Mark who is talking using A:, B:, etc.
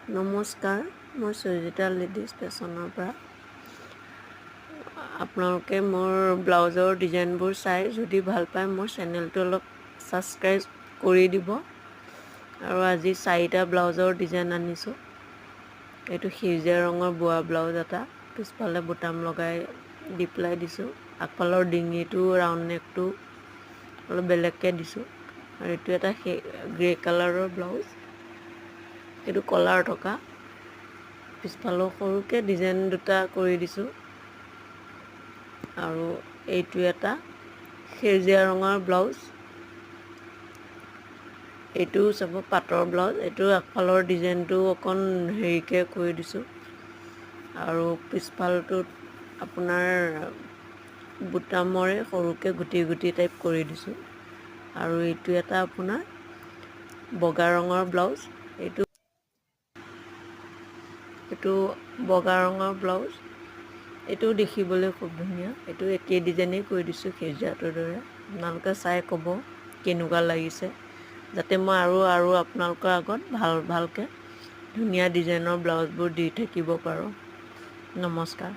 A: নমস্কাৰ, মই সুজিতা লেডিজ ফেশ্বনৰ পৰা। আপোনালোকে মোৰ ব্লাউজৰ ডিজাইনবোৰ চাই যদি ভাল পায় মোৰ চেনেলটো অলপ ছাবস্ক্ৰাইব কৰি দিব। আৰু আজি 4টা ব্লাউজৰ ডিজাইন আনিছোঁ। এইটো সেউজীয়া ৰঙৰ বোৱা ব্লাউজ এটা, পিছফালে বুটাম লগাই দি পেলাই দিছোঁ। আগফালৰ ডিঙিটো ৰাউণ্ড নেকটো অলপ বেলেগকৈ দিছোঁ। আৰু এইটো এটা গ্ৰে কালাৰৰ ব্লাউজ, এইটো কলাৰ থকা, পিছফালেও সৰুকৈ ডিজাইন দুটা কৰি দিছোঁ। আৰু এইটো এটা সেউজীয়া ৰঙৰ ব্লাউজ, এইটো চাব পাটৰ ব্লাউজ, এইটো আগফালৰ ডিজাইনটো অকণ হেৰিকৈ কৰি দিছোঁ। আৰু পিছফালটোত আপোনাৰ বুটামৰে সৰুকৈ গুটি গুটি টাইপ কৰি দিছোঁ। আৰু এইটো এটা আপোনাৰ বগা ৰঙৰ ব্লাউজ, এইটো বগা ৰঙৰ ব্লাউজ, এইটো দেখিবলৈ খুব ধুনীয়া। এইটো একেই ডিজাইনেই কৰি দিছোঁ সেউজীয়াটোৰ দৰে। আপোনালোকে চাই ক'ব কেনেকুৱা লাগিছে, যাতে মই আৰু আপোনালোকৰ আগত ভালকৈ ধুনীয়া ডিজাইনৰ ব্লাউজবোৰ দি থাকিব পাৰোঁ। নমস্কাৰ।